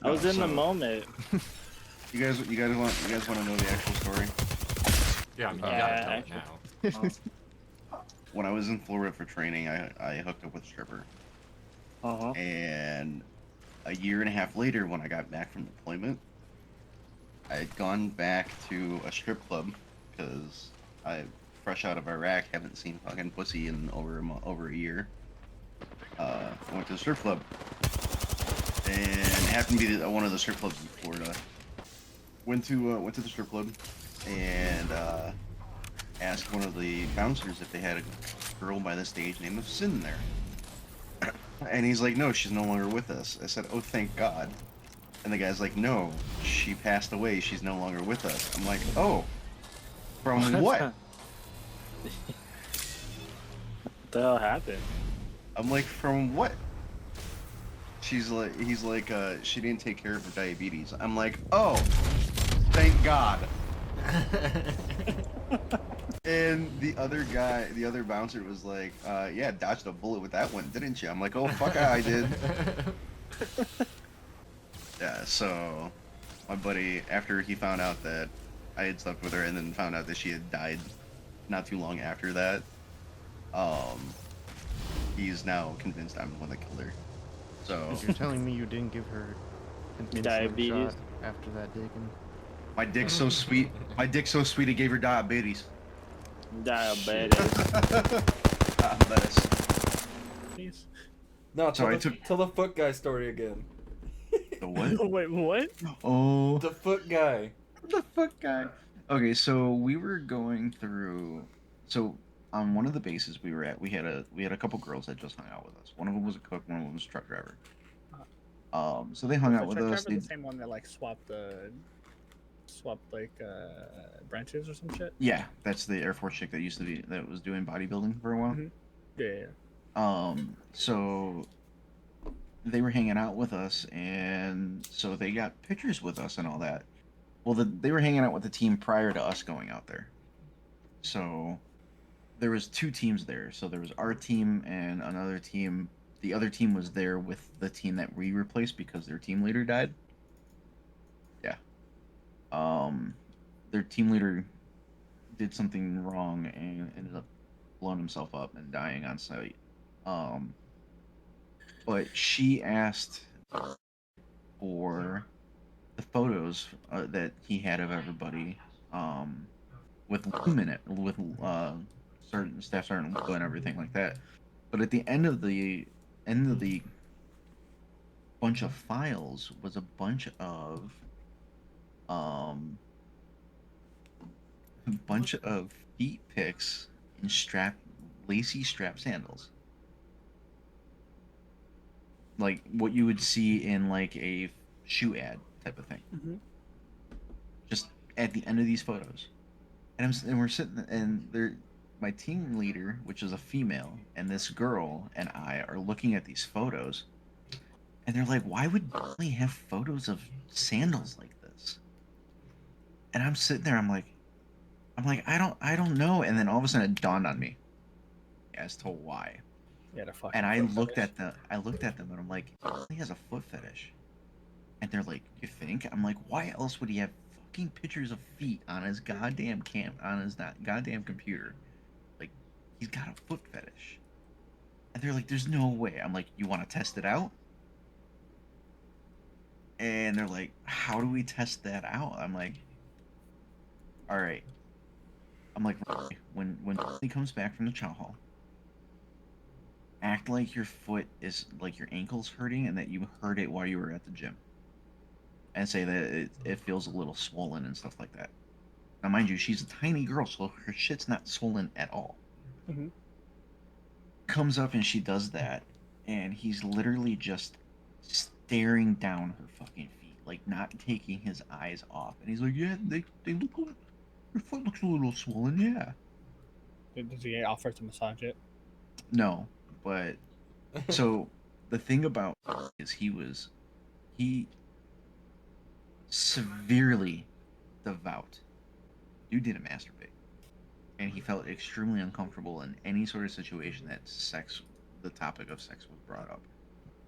I was in the moment. You guys want to know the actual story? Yeah, I mean, you Yeah, gotta tell it actually. now. When I was in Florida for training, I hooked up with a stripper, Uh-huh. and a year and a half later, when I got back from deployment, I had gone back to a strip club because I, fresh out of Iraq, haven't seen fucking pussy in over a year. I went to the strip club, and it happened to be one of the strip clubs in Florida. Went to the strip club, and asked one of the bouncers if they had a girl by the stage named Sin there. And he's like, no, she's no longer with us. I said, oh, thank God. And the guy's like, no, she passed away. She's no longer with us. I'm like, oh, from what? What the hell happened? I'm like, from what? He's like, she didn't take care of her diabetes. I'm like, oh, thank God. And the other bouncer was like, yeah, dodged a bullet with that one, didn't you? I'm like, oh, fuck, I did. Yeah, so my buddy, after he found out that I had slept with her and then found out that she had died not too long after that, um, he's now convinced I'm the one that killed her. So You're telling me you didn't give her an insulin Diabetes. shot after that digging? my dick's so sweet. My dick's so sweet it gave her diabetes. Diabetes. Diabetes. No, So tell I the, took tell the foot guy story again. the what? Wait, what? Oh, The foot guy. the fuck guy. Okay, so we were going through. So on one of the bases we were at, we had a couple girls that just hung out with us. One of them was a cook, one of them was a truck driver. So they hung Was out the with truck us. driver the same one that like swapped like branches or some shit? Yeah, that's the Air Force chick that was doing bodybuilding for a while. Mhm. Yeah. So they were hanging out with us, and so they got pictures with us and all that. Well, they were hanging out with the team prior to us going out there. So there was two teams there. So there was our team and another team. The other team was there with the team that we replaced because their team leader died. Yeah. Their team leader did something wrong and ended up blowing himself up and dying on site. Um, but she asked for the photos that he had of everybody, with Loom in it, with certain staff sergeant Loom and everything like that. But at the end of the bunch of files was a um bunch of feet pics in lacy strap sandals, like what you would see in like a shoe ad type of thing. Mm-hmm. Just at the end of these photos, and we're sitting, and there, my team leader, which is a female, and this girl and I are looking at these photos, and they're like, "Why would Billy have photos of sandals like this?" And I'm sitting there, I'm like, I don't know. And then all of a sudden, it dawned on me as to why. Yeah, the fucking And I foot looked fetish. I looked at them, and I'm like, he has a foot fetish. And they're like, you think? I'm like, why else would he have fucking pictures of feet on his goddamn goddamn computer? Like, he's got a foot fetish. And they're like, there's no way. I'm like, you want to test it out? And they're like, how do we test that out? I'm like, all right. I'm like, when he comes back from the chow hall, act like your foot is like your ankle's hurting and that you hurt it while you were at the gym, and say that it feels a little swollen and stuff like that. Now, mind you, she's a tiny girl, so her shit's not swollen at all. Mm-hmm. Comes up and she does that, and he's literally just staring down her fucking feet, like not taking his eyes off. And he's like, yeah, they look, your foot looks a little swollen, yeah. Did he offer to massage it? No, but so the thing about is he severely devout. Dude didn't masturbate, and he felt extremely uncomfortable in any sort of situation that the topic of sex was brought up.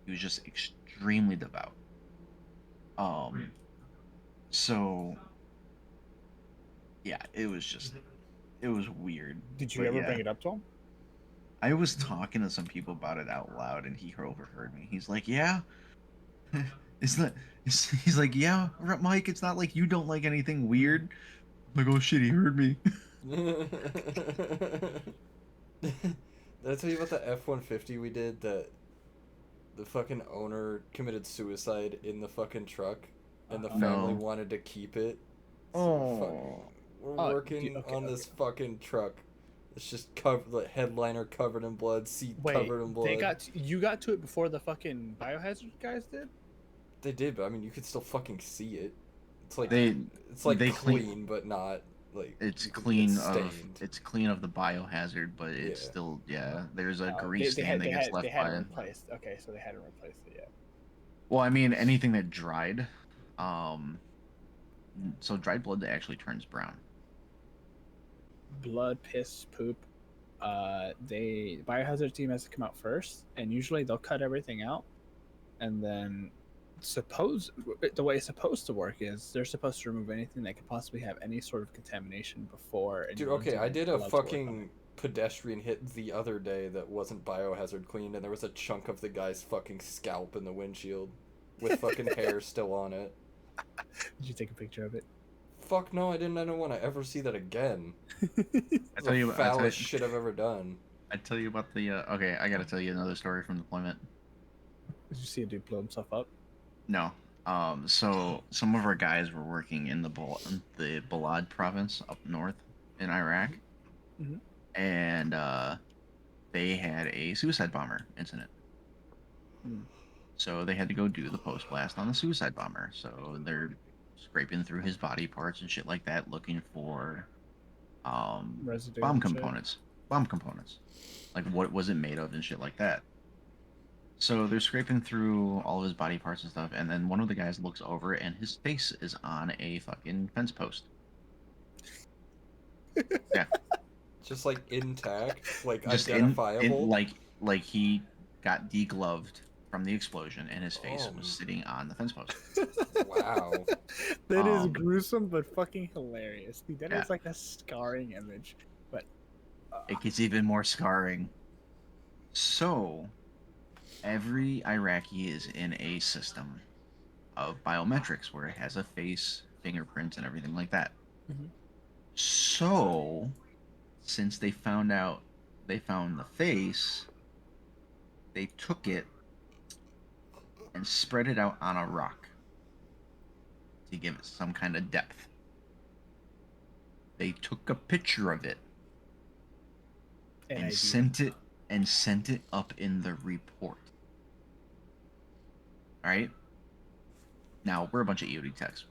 He was just extremely devout. So yeah, it was weird. Did you But ever yeah, bring it up to him? I was talking to some people about it out loud, and he overheard me. He's like, "Yeah, it's not." He's like, "Yeah, Mike, it's not like you don't like anything weird." I'm like, "Oh shit, he heard me." Did I tell you about the F-150 we did that the fucking owner committed suicide in the fucking truck and the family No. wanted to keep it? Oh. We're Oh, working okay, on okay. this fucking truck. It's just covered, the headliner covered in blood, seat Wait, covered in blood. you got to it before the fucking biohazard guys did? They did, but I mean, you could still fucking see it. It's like They it's like they clean, but not like it's you could, clean it's of stained. it's clean of the biohazard, but it's Yeah. still there's a Oh, grease stain that gets they left hadn't by it. replaced. Okay, so they hadn't replaced it yet. Well, I mean anything that dried, um, so dried blood actually turns brown. Blood, piss, poop. The biohazard team has to come out first, and usually they'll cut everything out, and then the way it's supposed to work is they're supposed to remove anything that could possibly have any sort of contamination before. Dude, anyone's okay, I even did a allowed to work on fucking pedestrian hit the other day that wasn't biohazard cleaned, and there was a chunk of the guy's fucking scalp in the windshield with fucking hair still on it. it. Did you take a picture of it? Fuck no, I don't want to ever see that again. I It's tell the you, foulest shit I've ever done. I tell you about the. Okay, I gotta tell you another story from deployment. Did you see a dude blow himself up? No. So some of our guys were working in the Balad province up north in Iraq, Mhm. and they had a suicide bomber incident. Mm. So they had to go do the post blast on the suicide bomber. So they're scraping through his body parts and shit like that, looking for Residue bomb and shit. components. Bomb components, like what was it made of and shit like that. So they're scraping through all of his body parts and stuff, and then one of the guys looks over, and his face is on a fucking fence post. Yeah, Just like intact, like just identifiable. like he got degloved from the explosion, and his face Oh. was sitting on the fence post. Wow. That is Um, gruesome but fucking hilarious. Dude, that is Yeah. like a scarring image. But It gets even more scarring. So every Iraqi is in a system of biometrics where it has a face, fingerprints, and everything like that. Mhm. So, since they found the face, they took it and spread it out on a rock to give it some kind of depth. They took a picture of it and sent it up in the report. All right. Now we're a bunch of EOD techs.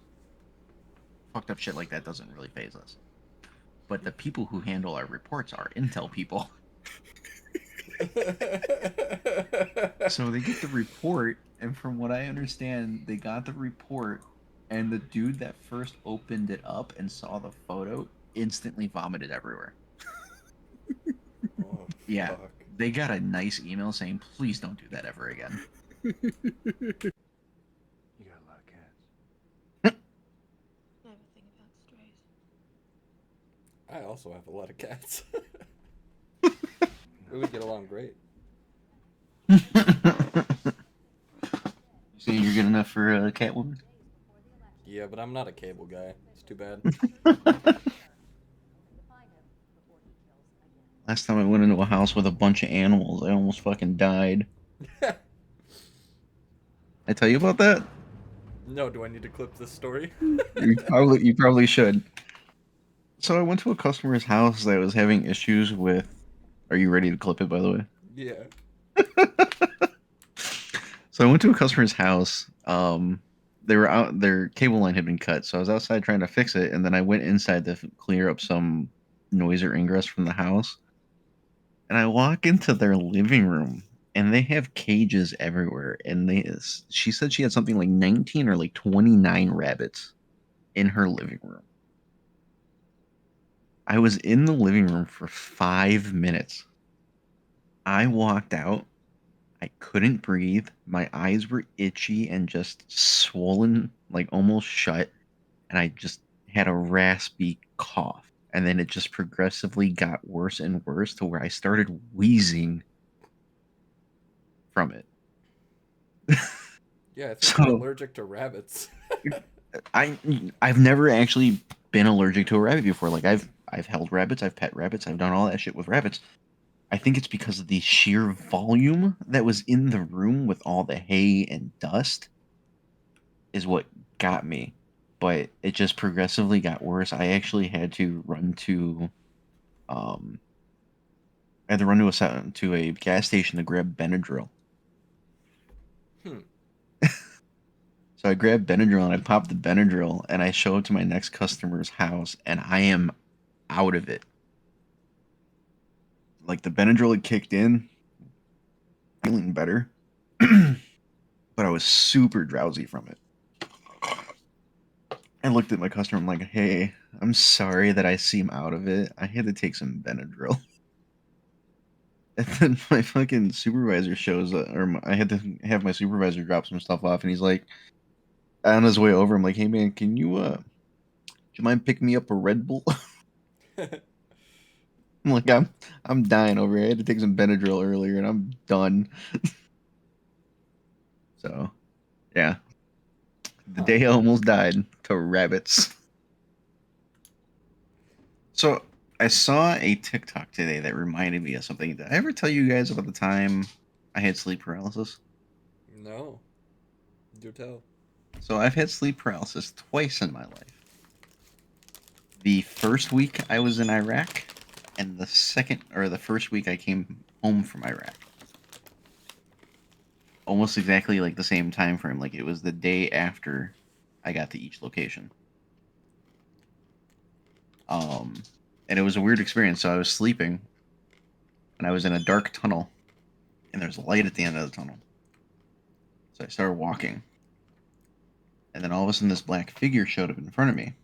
Fucked up shit like that doesn't really faze us. But the people who handle our reports are intel people. So they get the report, and from what I understand, they got the report, and the dude that first opened it up and saw the photo instantly vomited everywhere. Oh, Yeah. fuck. They got a nice email saying, please don't do that ever again. You got a lot of cats. I have a thing about strays. I also have a lot of cats. We would get along great. So you're good enough for a Catwoman? Yeah, but I'm not a cable guy. It's too bad. Last time I went into a house with a bunch of animals, I almost fucking died. I tell you about that? No, do I need to clip this story? You probably should. So I went to a customer's house that was having issues with. Are you ready to clip it, by the way? Yeah. So I went to a customer's house. They were out. Their cable line had been cut, so I was outside trying to fix it, and then I went inside to clear up some noise or ingress from the house. And I walk into their living room, and they have cages everywhere. And she said she had something like 19 or like 29 rabbits in her living room. I was in the living room for 5 minutes. I walked out. I couldn't breathe. My eyes were itchy and just swollen, like almost shut. And I just had a raspy cough. And then it just progressively got worse and worse to where I started wheezing from it. Yeah, I think you're So allergic to rabbits. I I've never actually been allergic to a rabbit before. Like I've held rabbits, I've pet rabbits, I've done all that shit with rabbits. I think it's because of the sheer volume that was in the room with all the hay and dust is what got me. But it just progressively got worse. I actually had to run to um I had to run to to a gas station to grab Benadryl. Hmm. So I grabbed Benadryl and I popped the Benadryl and I show it to my next customer's house and I am out of it. Like the Benadryl had kicked in, feeling better, but I was super drowsy from it. I looked at my customer. I'm like, "Hey, I'm sorry that I seem out of it. I had to take some Benadryl." And then my fucking supervisor shows up, I had to have my supervisor drop some stuff off, and he's like, on his way over, I'm like, "Hey man, can you do you mind picking me up a Red Bull?" I'm like, I'm dying over here. I had to take some Benadryl earlier, and I'm done. So yeah, the Huh. day I almost died to rabbits. So I saw a TikTok today that reminded me of something. Did I ever tell you guys about the time I had sleep paralysis? No. Do tell. So I've had sleep paralysis twice in my life. The first week I was in Iraq, and the first week I came home from Iraq. Almost exactly like the same time frame. Like it was the day after I got to each location. Um, and it was a weird experience. So I was sleeping, and I was in a dark tunnel, and there's a light at the end of the tunnel. So I started walking, and then all of a sudden this black figure showed up in front of me.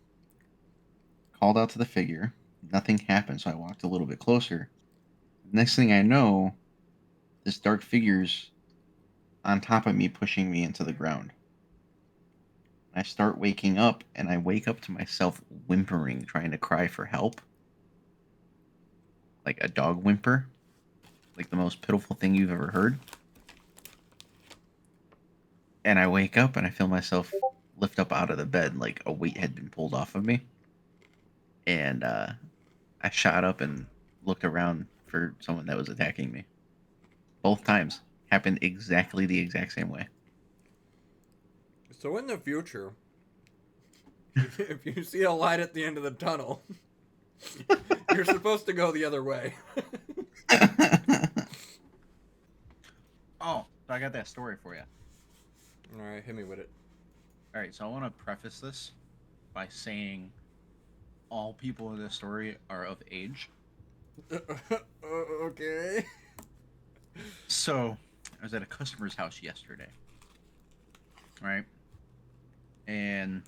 Called out to the figure. Nothing happened, so I walked a little bit closer. Next thing I know, this dark figure's on top of me, pushing me into the ground. I start waking up, and I wake up to myself whimpering, trying to cry for help. Like a dog whimper. Like the most pitiful thing you've ever heard. And I wake up, and I feel myself lift up out of the bed like a weight had been pulled off of me. And I shot up and looked around for someone that was attacking me. Both times happened exactly the exact same way. So in the future, if you see a light at the end of the tunnel, you're supposed to go the other way. Oh, so I got that story for you. All right, hit me with it. All right, so I want to preface this by saying all people in this story are of age. Okay. So I was at a customer's house yesterday, right? And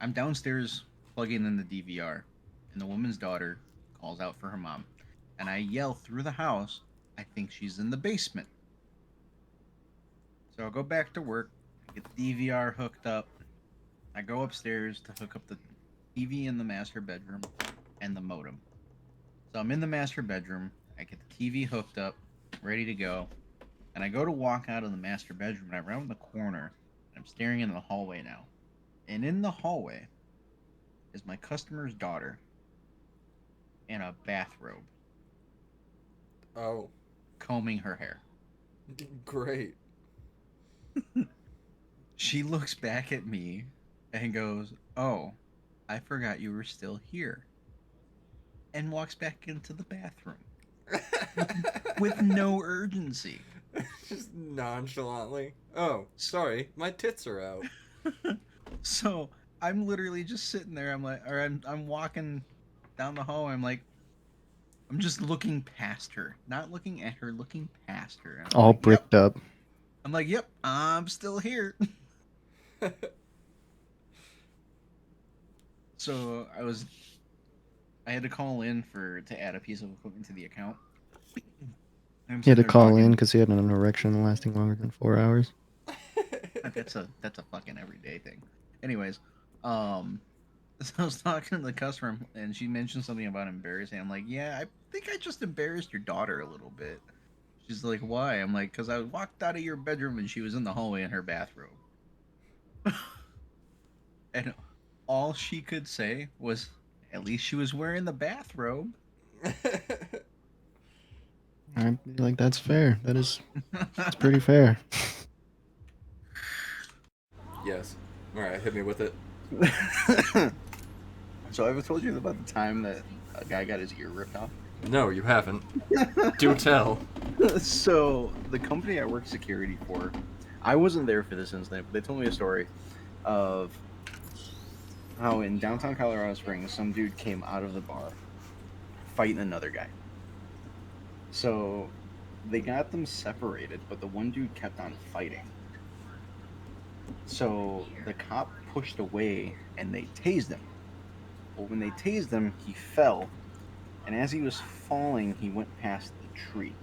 I'm downstairs plugging in the DVR, and the woman's daughter calls out for her mom. And I yell through the house, I think she's in the basement. So I'll go back to work, I get the DVR hooked up. I go upstairs to hook up the TV in the master bedroom and the modem. So I'm in the master bedroom, I get the TV hooked up, ready to go, and I go to walk out of the master bedroom, and I round the corner, and I'm staring into the hallway now. And in the hallway is my customer's daughter in a bathrobe, Oh, combing her hair. great. She looks back at me and goes, "Oh, I forgot you were still here," and walks back into the bathroom with no urgency. Just nonchalantly. Oh, sorry, my tits are out. So I'm literally just sitting there. I'm walking down the hall. I'm just looking past her, not looking at her, looking past her. And I'm All like, "Yep." bricked up. I'm like, "Yep, I'm still here." So I had to call in to add a piece of equipment to the account. I'm He had to sitting there call in talking- because he had an erection lasting longer than 4 hours. That's a fucking everyday thing. Anyways, so I was talking to the customer and she mentioned something about embarrassing. I'm like, yeah, I think I just embarrassed your daughter a little bit. She's like, why? I'm like, because I walked out of your bedroom and she was in the hallway in her bathrobe. And all she could say was, at least she was wearing the bathrobe. I'd be like, that's fair. That's pretty fair. Yes. All right, hit me with it. So I've told you about the time that a guy got his ear ripped off. No, you haven't. Do tell. So the company I work security for, I wasn't there for this incident, but they told me a story of how in downtown Colorado Springs, some dude came out of the bar fighting another guy. So they got them separated, but the one dude kept on fighting. So the cop pushed away and they tased him. Well, when they tased him, he fell, and as he was falling, he went past the tree.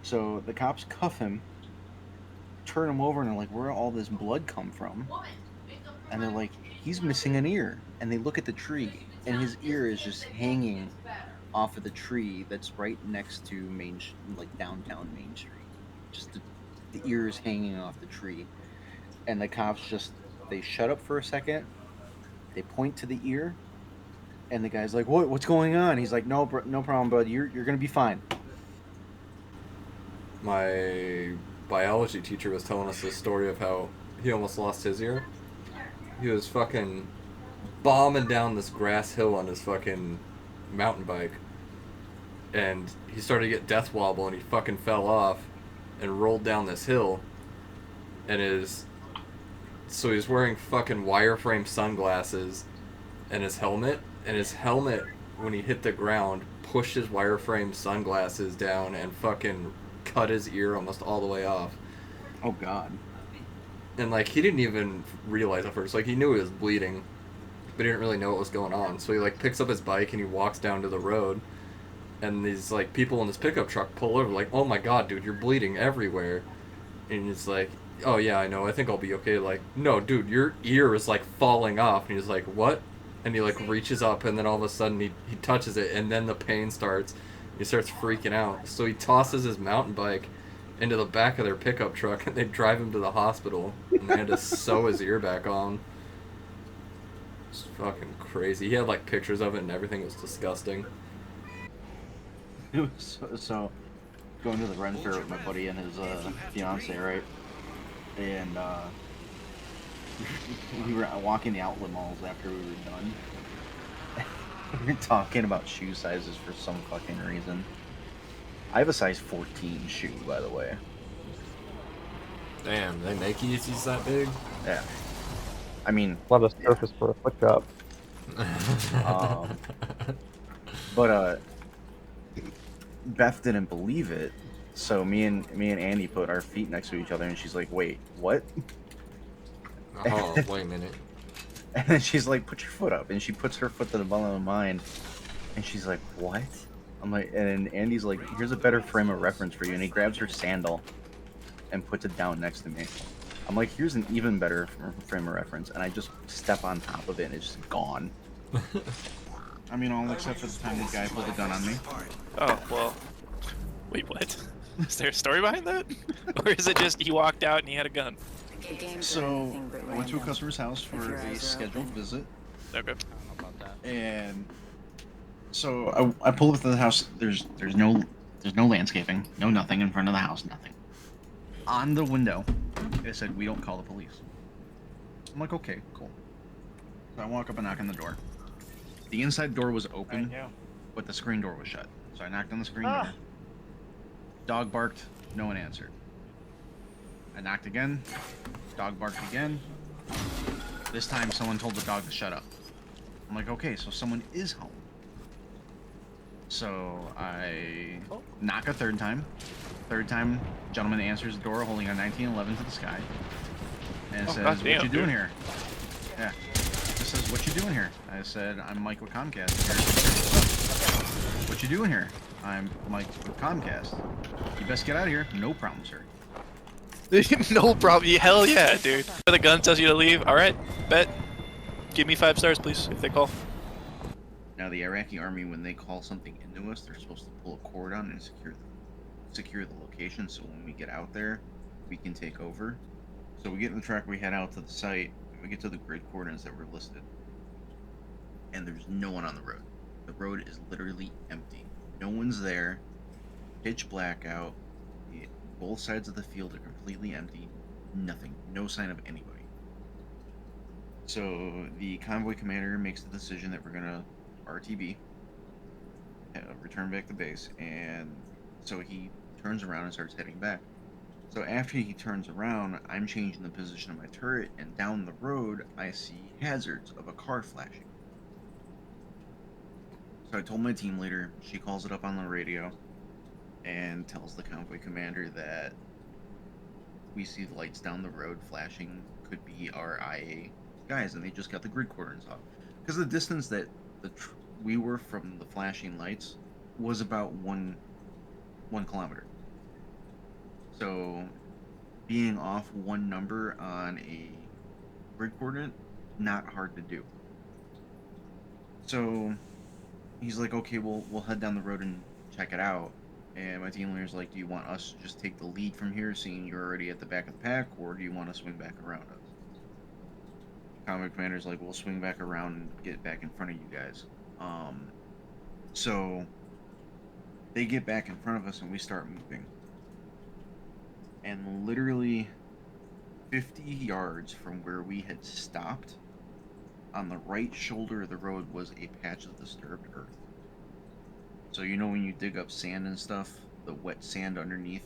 So the cops cuff him, turn him over, and they're like, where did all this blood come from? And they're like, he's missing an ear. And they look at the tree, and his ear is just hanging off of the tree that's right next to downtown Main Street. Just the ear is hanging off the tree. And the cops they shut up for a second, they point to the ear, and the guy's like, what's going on? He's like, no problem, bud, you're gonna be fine. My biology teacher was telling us this story of how he almost lost his ear. He was fucking bombing down this grass hill on his fucking mountain bike, and he started to get death wobble, and he fucking fell off and rolled down this hill, and so he's wearing fucking wireframe sunglasses and his helmet, when he hit the ground, pushed his wireframe sunglasses down and fucking cut his ear almost all the way off. Oh god. And like, he didn't even realize at first, like, he knew he was bleeding, but he didn't really know what was going on. So he like picks up his bike and he walks down to the road, and these like people in this pickup truck pull over like, oh my god, dude, you're bleeding everywhere. And he's like, oh yeah, I know, I think I'll be okay. Like, no, dude, your ear is like falling off. And he's like, what? And he like reaches up, and then all of a sudden he touches it, and then the pain starts. He starts freaking out. So he tosses his mountain bike into the back of their pickup truck, and they drive him to the hospital, and they had to sew his ear back on. It's fucking crazy. He had like pictures of it and everything. It was disgusting. It was so going to the Ren Fair with my buddy and his fiance, right? And we were walking the outlet malls after we were done. We were talking about shoe sizes for some fucking reason. I have a size 14 shoe, by the way. Damn, they make Yeezys that big? Yeah. I mean, A lot of surface for a foot job. but Beth didn't believe it, so me and Andy put our feet next to each other, and she's like, "Wait, what?" Oh, wait a minute. And then she's like, "Put your foot up," and she puts her foot to the bottom of mine, and she's like, "What?" I'm like, and Andy's like, "Here's a better frame of reference for you," and he grabs her sandal and puts it down next to me. I'm like, "Here's an even better frame of reference," and I just step on top of it, and it's just gone. I mean, all except for the time the guy pulled a gun on me. Oh, well. Wait, what? Is there a story behind that? Or is it just he walked out and he had a gun? So, I went to a customer's house for a scheduled visit, Okay. and so I pull up to the house. There's no landscaping, no nothing in front of the house, nothing. On the window, it said, "We don't call the police." I'm like, okay, cool. So I walk up and knock on the door. The inside door was open, but the screen door was shut. So I knocked on the screen door. Dog barked, no one answered. I knocked again, dog barked again. This time someone told the dog to shut up. I'm like, okay, so someone is home. So I knock a third time. Third time, gentleman answers the door holding a 1911 to the sky. And it says, goddamn, "What you doing dude. here?" Yeah. It says, "What you doing here?" I said, "I'm Mike with Comcast." What you doing here? I'm Mike with Comcast. You best get out of here. No problem, sir. No problem. Hell yeah, dude. The gun tells you to leave. All right, bet. Give me 5 stars, please, if they call. Now, the Iraqi army, when they call something into us, they're supposed to pull a cord on and secure the location, so when we get out there, we can take over. So we get in the truck, we head out to the site, and we get to the grid coordinates that were listed. And there's no one on the road. The road is literally empty. No one's there. Pitch black out. Both sides of the field are completely empty. Nothing. No sign of anybody. So the convoy commander makes the decision that we're gonna RTB, return back to base, and so he turns around and starts heading back. So after he turns around, I'm changing the position of my turret, and down the road, I see hazards of a car flashing. So I told my team leader, she calls it up on the radio, and tells the convoy commander that we see the lights down the road flashing, could be our IA guys, and they just got the grid coordinates off. Because the distance that we were from the flashing lights was about one kilometer. So being off one number on a grid coordinate, not hard to do. So he's like, okay, we'll head down the road and check it out. And my team leader's like, do you want us to just take the lead from here, seeing you're already at the back of the pack, or do you want to swing back around us? Convoy commander's like, we'll swing back around and get back in front of you guys. So they get back in front of us and we start moving. And literally 50 yards from where we had stopped, on the right shoulder of the road was a patch of disturbed earth. So you know when you dig up sand and stuff, the wet sand underneath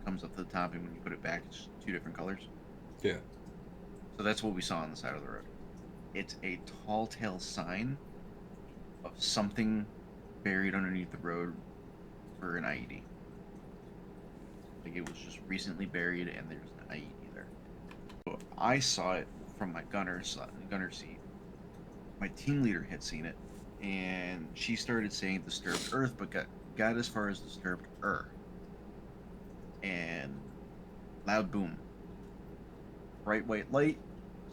comes up to the top, and when you put it back, it's 2 different colors? Yeah. So that's what we saw on the side of the road. It's a tall tale sign of something buried underneath the road for an IED. Like it was just recently buried and there's an IED there. So I saw it from my gunner seat. My team leader had seen it, and she started saying disturbed earth, but got as far as disturbed and loud boom. Bright white light,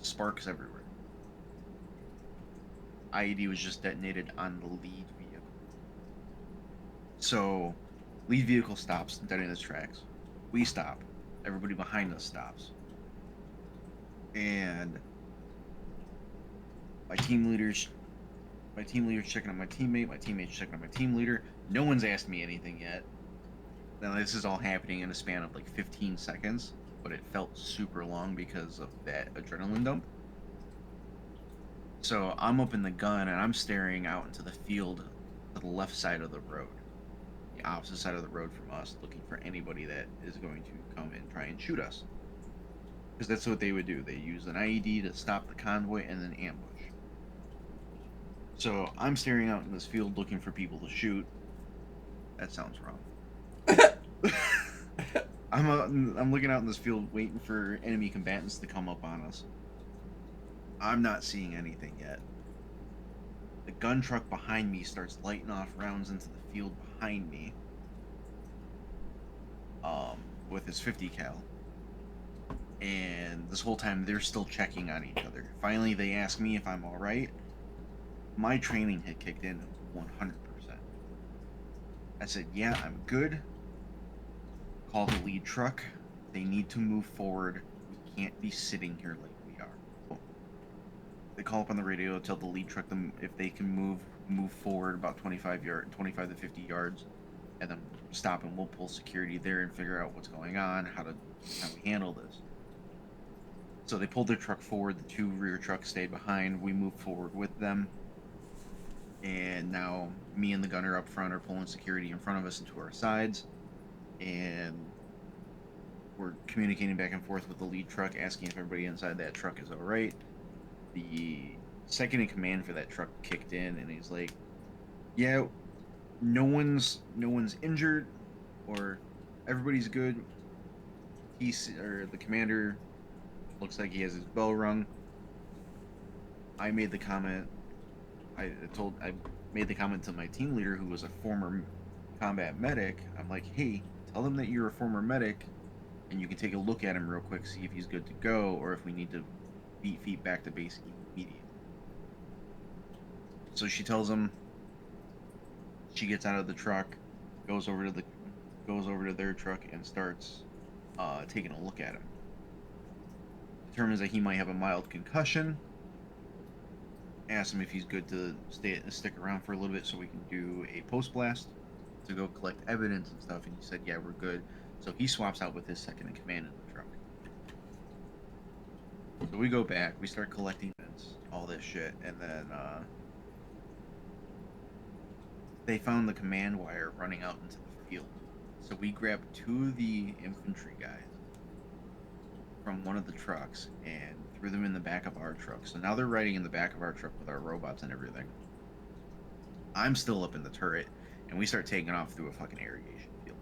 sparks everywhere. IED was just detonated on the lead vehicle. So, lead vehicle stops dead in its tracks. We stop. Everybody behind us stops. And my team leader's checking on my teammate. My teammate's checking on my team leader. No one's asked me anything yet. Now this is all happening in a span of like 15 seconds, but it felt super long because of that adrenaline dump. So I'm up in the gun and I'm staring out into the field to the left side of the road, the opposite side of the road from us, looking for anybody that is going to come and try and shoot us. Because that's what they would do. They use an IED to stop the convoy and then ambush. So I'm staring out in this field looking for people to shoot. That sounds wrong. I'm looking out in this field waiting for enemy combatants to come up on us. I'm not seeing anything yet. The gun truck behind me starts lighting off rounds into the field behind me, with his 50 cal. And this whole time they're still checking on each other. Finally, they ask me if I'm all right. My training had kicked in 100%. I said, yeah, I'm good. Call the lead truck. They need to move forward. We can't be sitting here like we are. They call up on the radio, tell the lead truck them if they can move forward about 25 to 50 yards, and then stop, and we'll pull security there and figure out what's going on, how we handle this. So they pulled their truck forward. The 2 rear trucks stayed behind. We moved forward with them. And now me and the gunner up front are pulling security in front of us and to our sides. And we're communicating back and forth with the lead truck, asking if everybody inside that truck is alright. The second in command for that truck kicked in, and he's like, yeah, no one's injured, or everybody's good. The commander looks like he has his bell rung. I made the comment. I made the comment to my team leader, who was a former combat medic, I'm like, hey, tell them that you're a former medic, and you can take a look at him real quick, see if he's good to go, or if we need to beat feet back to base immediately. So she tells him. She gets out of the truck, goes over to their truck and starts taking a look at him. Determines that he might have a mild concussion. Asks him if he's good to stick around for a little bit so we can do a post blast to go collect evidence and stuff. And he said, "Yeah, we're good." So he swaps out with his second in command in the truck. So we go back, we start collecting evidence, all this shit, and then they found the command wire running out into the field. So we grabbed two of the infantry guys from one of the trucks and threw them in the back of our truck. So now they're riding in the back of our truck with our robots and everything. I'm still up in the turret, and we start taking off through a fucking irrigation field.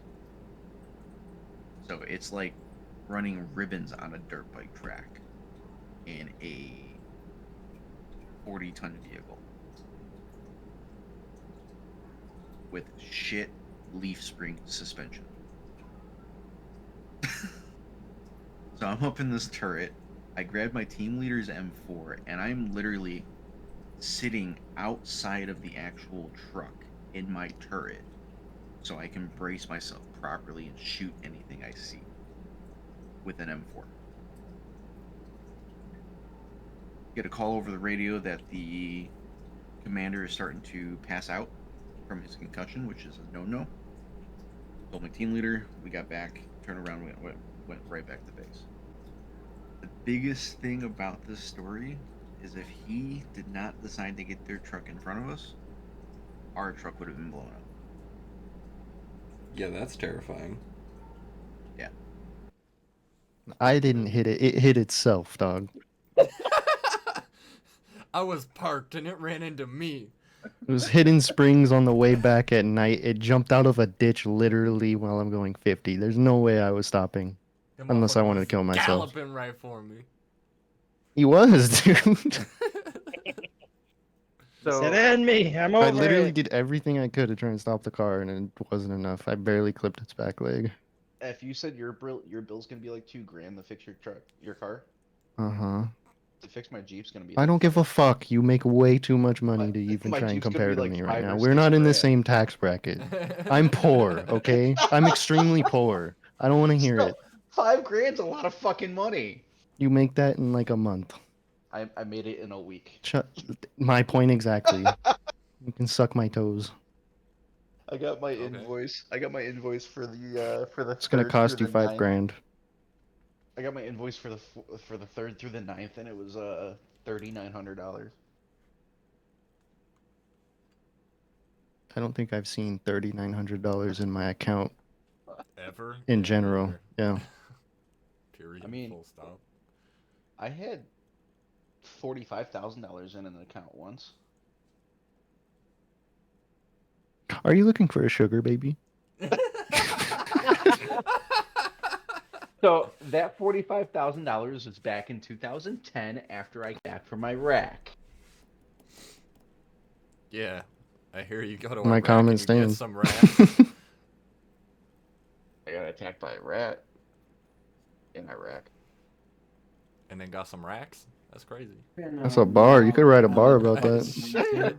So it's like running ribbons on a dirt bike track in a 40-ton vehicle with shit leaf spring suspension. So I'm up in this turret. I grab my team leader's M4, and I'm literally sitting outside of the actual truck in my turret so I can brace myself properly and shoot anything I see with an M4. Get a call over the radio that the commander is starting to pass out from his concussion, which is a no-no. Told my team leader, we got back, turned around, went right back to base. The biggest thing about this story is if he did not decide to get their truck in front of us, our truck would have been blown up. Yeah, that's terrifying. Yeah. I didn't hit it. It hit itself, dog. I was parked and it ran into me. It was hitting springs on the way back at night. It jumped out of a ditch literally while I'm going 50. There's no way I was stopping. The Unless I motherfucker wanted to was kill myself. Galloping right for me. He was, dude. So and me. I'm I over literally it. did everything I could to try and stop the car, and it wasn't enough. I barely clipped its back leg. If you said your bill's gonna be like $2,000 to fix your car, Uh-huh. to fix my Jeep's gonna be I like don't give a fuck. You make way too much money to even my try and Jeep's gonna compare be to like me right 5 now. or We're not in the 6 grand. same tax bracket. I'm poor, okay? I'm extremely poor. I don't want to hear it. $5,000's a lot of fucking money. You make that in like a month. I made it in a week. My point exactly. You can suck my toes. I got my Okay. invoice. I got my invoice for the It's gonna 3rd cost through you the $5 9th. grand. I got my invoice for the 3rd through the 9th, and it was $3,900. I don't think I've seen $3,900 in my account Ever? in Yeah, general. neither. Yeah. Period. I mean- Full stop. I had $45,000 in an account once. Are you looking for a sugar baby? So that $45,000 was back in 2010 after I got back from Iraq. Yeah. I hear you go to My Iraq comment and you get stands. some rats. I got attacked by a rat in Iraq. And then got some racks? That's crazy. That's a bar. You could write a bar about that. Shit.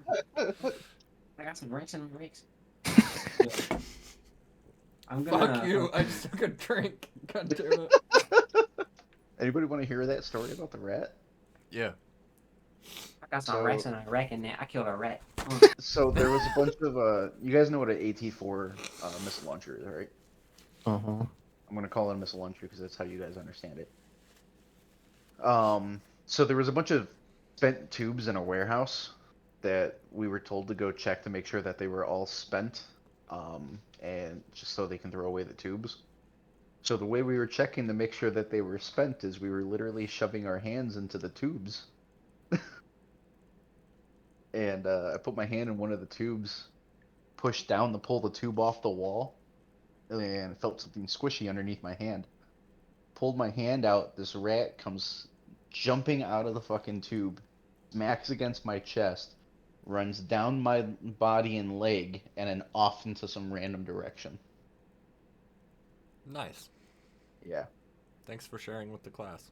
I got some rice and rice. Fuck you. I just took a drink. God damn it. Anybody want to hear that story about the rat? Yeah. I got some So- rice and I reckon that I killed a rat. So there was a bunch of you guys know what an AT-4 missile launcher is, right? Uh-huh. I'm gonna call it a missile launcher because that's how you guys understand it. So there was a bunch of spent tubes in a warehouse that we were told to go check to make sure that they were all spent, and just so they can throw away the tubes. So the way we were checking to make sure that they were spent is we were literally shoving our hands into the tubes. And I put my hand in one of the tubes, pushed down to pull the tube off the wall, and felt something squishy underneath my hand. Pulled my hand out, this rat comes jumping out of the fucking tube, smacks against my chest, runs down my body and leg, and then off into some random direction. Nice. Yeah. Thanks for sharing with the class.